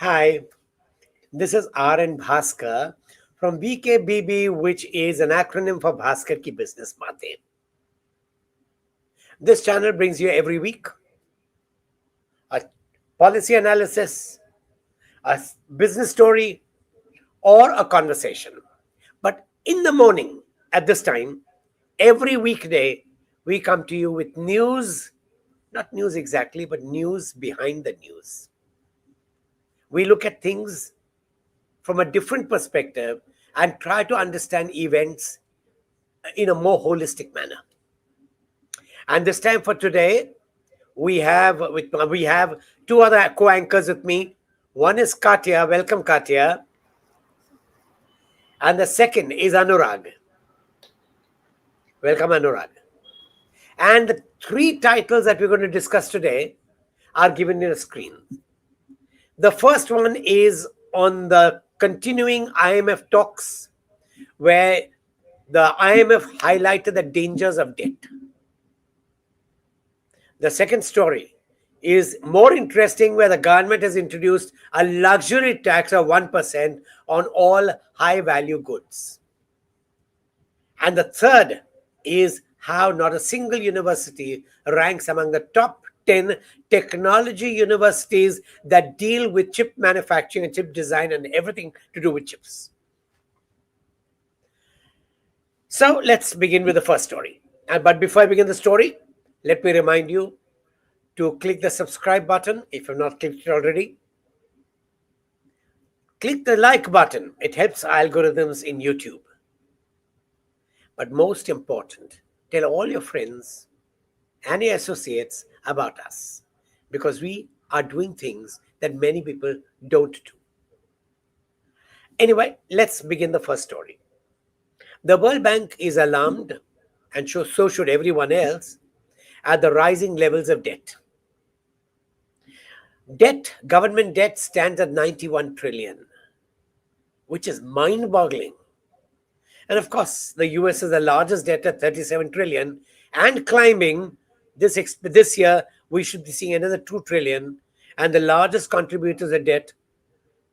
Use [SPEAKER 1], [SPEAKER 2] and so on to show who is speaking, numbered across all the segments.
[SPEAKER 1] Hi, this is R.N. Bhaskar from BKBB, which is an acronym for Bhaskar Ki Business Baatein. This channel brings you every week a policy analysis, a business story, or a conversation. But in the morning, at this time, every weekday, we come to you with news, not news exactly, but news behind the news. We look at things from a different perspective and try to understand events in a more holistic manner. And this time for today, we have two other co-anchors with me. One is Katya. Welcome, Katya. And the second is Anurag. Welcome, Anurag. And the three titles that we're going to discuss today are given in a screen. The first one is on the continuing IMF talks, where the IMF highlighted the dangers of debt. The second story is more interesting, where the government has introduced a luxury tax of 1% on all high value goods. And the third is how not a single university ranks among the top 10 technology universities that deal with chip manufacturing and chip design and everything to do with chips. So let's begin with the first story. But before I begin the story, let me remind you to click the subscribe button if you've not clicked it already. Click the like button. It helps algorithms in YouTube. But most important, tell all your friends and your associates about us, because we are doing things that many people don't do. Anyway, let's begin the first story. The World Bank is alarmed, and so should everyone else, at the rising levels of debt. Government debt stands at 91 trillion, which is mind-boggling. And of course, the US is the largest debt at 37 trillion and climbing. This year, we should be seeing another 2 trillion. And the largest contributors of debt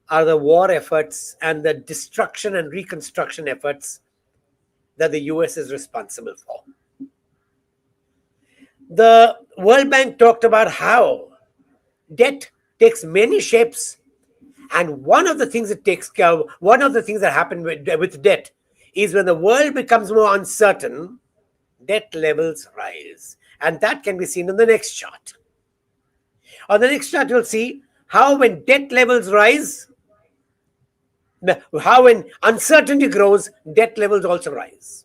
[SPEAKER 1] are the war efforts and the destruction and reconstruction efforts that the US is responsible for. The World Bank talked about how debt takes many shapes, and one of the things that happen with debt is when the world becomes more uncertain, debt levels rise. And that can be seen in the next chart. On the next chart, you'll see how when debt levels rise, how when uncertainty grows, debt levels also rise.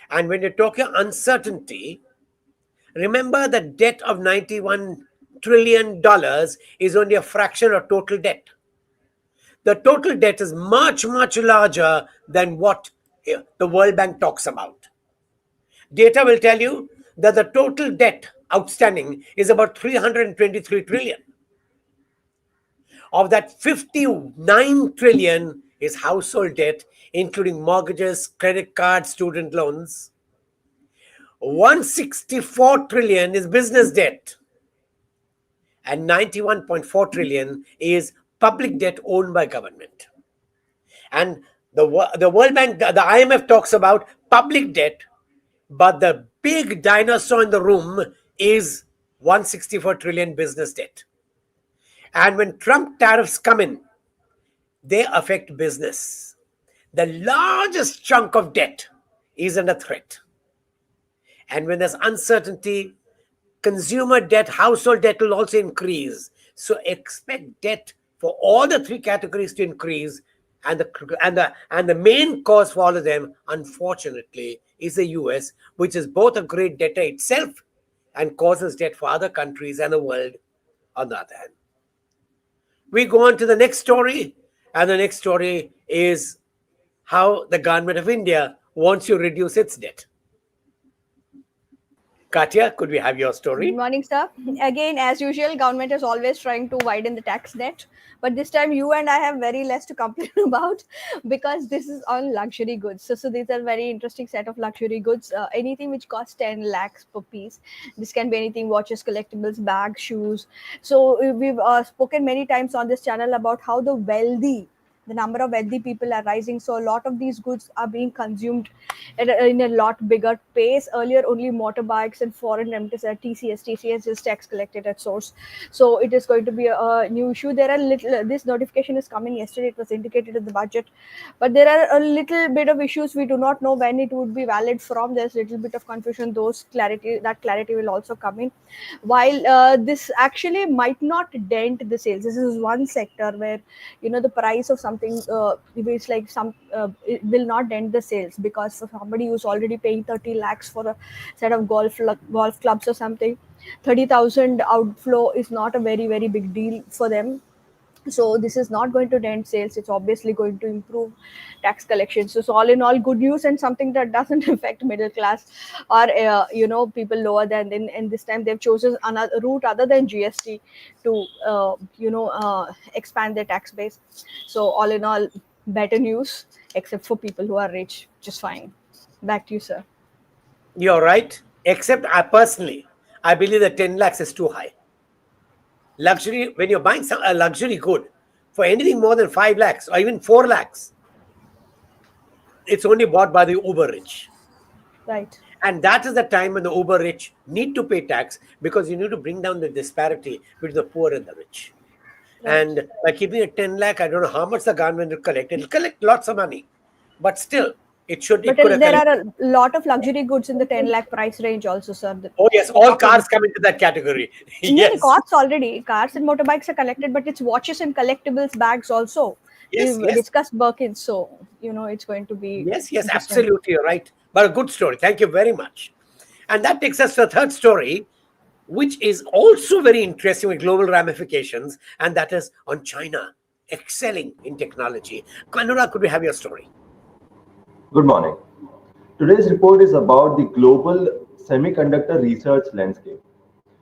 [SPEAKER 1] And when you're talking uncertainty, remember that debt of $91 trillion is only a fraction of total debt. The total debt is much, much larger than what the World Bank talks about. Data will tell you that the total debt outstanding is about 323 trillion. Of that, 59 trillion is household debt, including mortgages, credit cards, student loans. 164 trillion is business debt, and 91.4 trillion is public debt owned by government. And the World Bank, the IMF talks about public debt, but the big dinosaur in the room is 164 trillion business debt. And when Trump tariffs come in, they affect business. The largest chunk of debt is under threat. And when there's uncertainty, consumer debt, household debt will also increase. So expect debt for all the three categories to increase. And the main cause for all of them, unfortunately, is the US, which is both a great debtor itself and causes debt for other countries and the world on the other hand. We go on to the next story, and the next story is how the government of India wants to reduce its debt. Katya, could we have your
[SPEAKER 2] Good
[SPEAKER 1] story?
[SPEAKER 2] morning, sir. Again, as usual, government is always trying to widen the tax net, but this time you and I have very less to complain about because this is on luxury goods. So these are very interesting set of luxury goods. Anything which costs 10 lakhs per piece. This can be anything: watches, collectibles, bags, shoes. So we've spoken many times on this channel about how the number of wealthy people are rising, so a lot of these goods are being consumed in a lot bigger pace. Earlier only motorbikes and foreign rentals at TCS is tax collected at source, so it is going to be a new issue. There are little, this notification is coming yesterday, it was indicated in the budget, but there are a little bit of issues. We do not know when it would be valid from. There's little bit of confusion. That clarity will also come in. While this actually might not dent the sales, this is one sector where the price of something, if it's like it will not dent the sales, because for somebody who's already paying 30 lakhs for a set of golf clubs or something, 30,000 outflow is not a very very big deal for them. So this is not going to dent sales, it's obviously going to improve tax collection. So all in all, good news, and something that doesn't affect middle class or people lower than. And this time they've chosen another route other than GST to expand their tax base. So all in all, better news, except for people who are rich, just fine. Back to you, sir.
[SPEAKER 1] You're right. Except I personally, I believe that 10 lakhs is too high. Luxury, when you're buying a luxury good for anything more than 5 lakhs or even 4 lakhs, it's only bought by the uber rich.
[SPEAKER 2] Right.
[SPEAKER 1] And that is the time when the uber rich need to pay tax, because you need to bring down the disparity between the poor and the rich.
[SPEAKER 2] Right.
[SPEAKER 1] And by keeping it 10 lakh, I don't know how much the government will collect. It'll collect lots of money. But still, it
[SPEAKER 2] But
[SPEAKER 1] could have
[SPEAKER 2] there are
[SPEAKER 1] collected.
[SPEAKER 2] a lot of luxury goods in the 10 lakh price range also, sir.
[SPEAKER 1] Oh, yes,
[SPEAKER 2] We're
[SPEAKER 1] all
[SPEAKER 2] talking.
[SPEAKER 1] cars come into that category.
[SPEAKER 2] No, no,
[SPEAKER 1] Yes,
[SPEAKER 2] cars already. Cars and motorbikes are collected, but it's watches and collectibles, bags also.
[SPEAKER 1] yes,
[SPEAKER 2] We've
[SPEAKER 1] yes,
[SPEAKER 2] discussed Birkins, so it's going to be
[SPEAKER 1] yes, yes,
[SPEAKER 2] interesting.
[SPEAKER 1] absolutely. You're right. But a good story. Thank you very much. And that takes us to the third story, which is also very interesting with global ramifications, and that is on China excelling in technology. Kanura, could we have your story?
[SPEAKER 3] Good morning. Today's report is about the global semiconductor research landscape,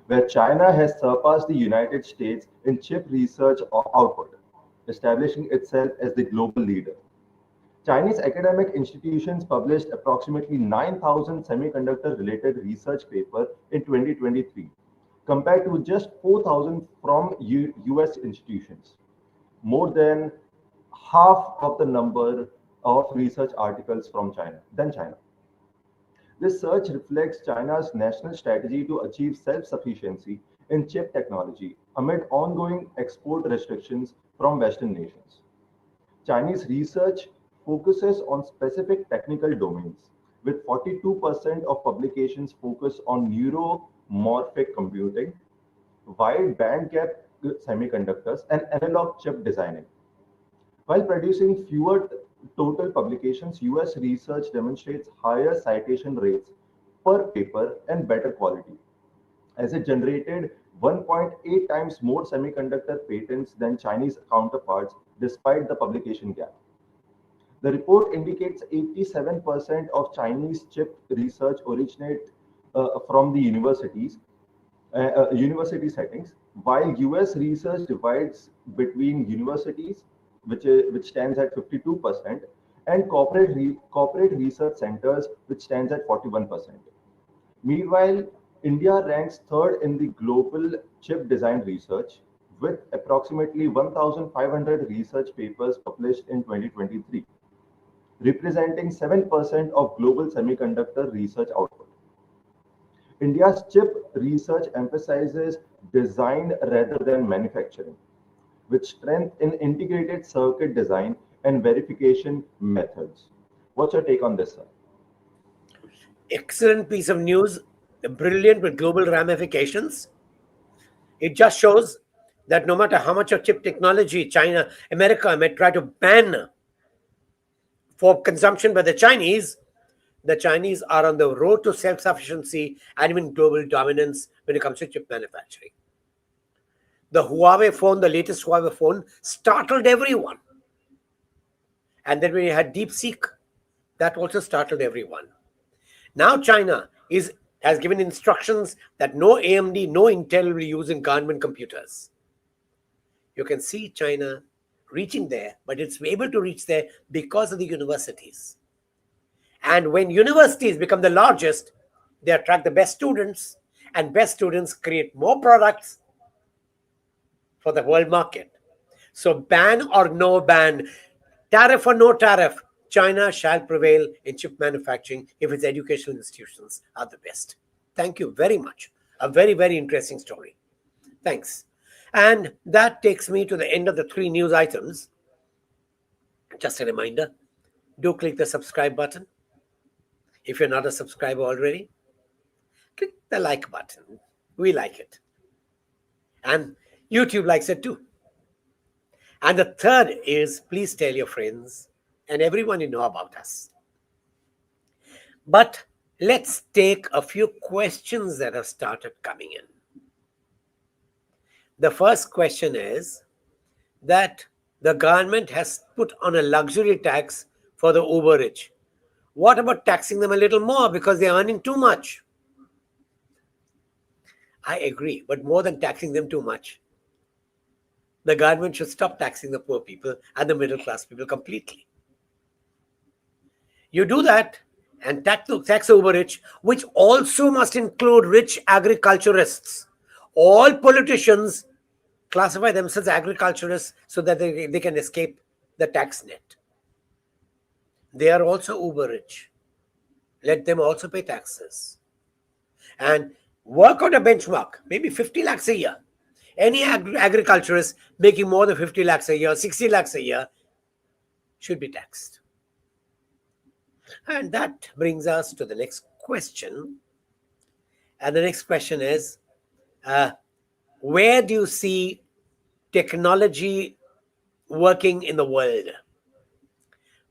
[SPEAKER 3] where China has surpassed the United States in chip research output, establishing itself as the global leader. Chinese academic institutions published approximately 9,000 semiconductor related research papers in 2023, compared to just 4,000 from US institutions, more than half of the number of research articles from China than China. This surge reflects China's national strategy to achieve self-sufficiency in chip technology amid ongoing export restrictions from Western nations. Chinese research focuses on specific technical domains, with 42% of publications focused on neuromorphic computing, wide bandgap semiconductors, and analog chip designing. While producing fewer total publications, US research demonstrates higher citation rates per paper and better quality, as it generated 1.8 times more semiconductor patents than Chinese counterparts despite the publication gap. The report indicates 87% of Chinese chip research originate from the university settings, while US research divides between universities, which stands at 52%, and corporate research centers, which stands at 41%. Meanwhile, India ranks third in the global chip design research, with approximately 1,500 research papers published in 2023, representing 7% of global semiconductor research output. India's chip research emphasizes design rather than manufacturing, with strength in integrated circuit design and verification methods. What's your take on this, sir?
[SPEAKER 1] Excellent piece of news, brilliant with global ramifications. It just shows that no matter how much of chip technology China, America may try to ban for consumption by the Chinese are on the road to self sufficiency and even global dominance when it comes to chip manufacturing. The latest Huawei phone, startled everyone. And then when you had DeepSeek, that also startled everyone. Now China is has given instructions that no AMD, no Intel will use in government computers. You can see China reaching there, but it's able to reach there because of the universities. And when universities become the largest, they attract the best students, and best students create more products for the world market. So ban or no ban, tariff or no tariff, China shall prevail in chip manufacturing if its educational institutions are the best. Thank you very much. A very, very interesting story. Thanks. And that takes me to the end of the 3 news items. Just a reminder, do click the subscribe button. If you're not a subscriber already, click the like button. We like it. And YouTube likes it too. And the third is, please tell your friends and everyone you know about us. But let's take a few questions that have started coming in. The first question is that the government has put on a luxury tax for the uber rich. What about taxing them a little more because they're earning too much? I agree, but more than taxing them too much, the government should stop taxing the poor people and the middle class people completely. You do that and tax the uber rich, which also must include rich agriculturists. All politicians classify themselves agriculturists so that they can escape the tax net. They are also uber rich. Let them also pay taxes. And work on a benchmark, maybe 50 lakhs a year. Any agriculturist making more than 50 lakhs a year, 60 lakhs a year should be taxed. And that brings us to the next question. And the next question is, where do you see technology working in the world?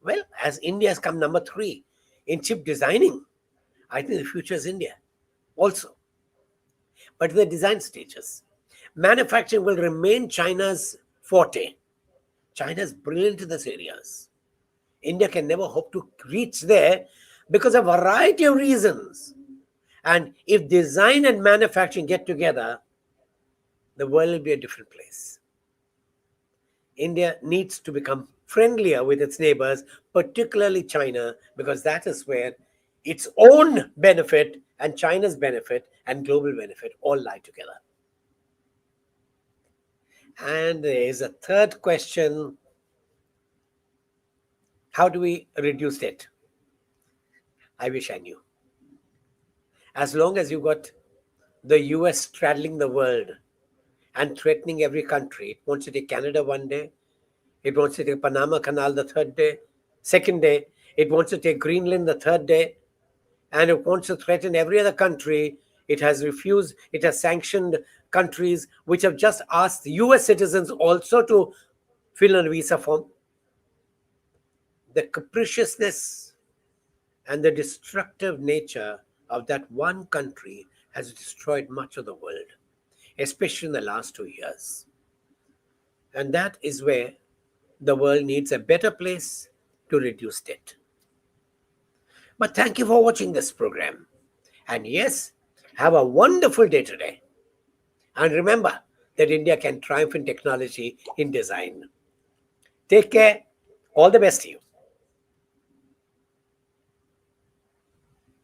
[SPEAKER 1] Well, as India has come number 3 in chip designing, I think the future is India also. But in the design stages, manufacturing will remain China's forte. China is brilliant in these areas. India can never hope to reach there because of a variety of reasons. And if design and manufacturing get together, the world will be a different place. India needs to become friendlier with its neighbors, particularly China, because that is where its own benefit and China's benefit and global benefit all lie together. And there is a third question. How do we reduce debt? I wish I knew. As long as you got the US straddling the world and threatening every country, it wants to take Canada one day, it wants to take Panama Canal the third day, second day, it wants to take Greenland the third day, and it wants to threaten every other country. It has refused, it has sanctioned countries which have just asked US citizens also to fill a visa form. The capriciousness and the destructive nature of that one country has destroyed much of the world, especially in the last 2 years. And that is where the world needs a better place to reduce debt. But thank you for watching this program. And yes, have a wonderful day today. And remember that India can triumph in technology, in design. Take care. All the best to you.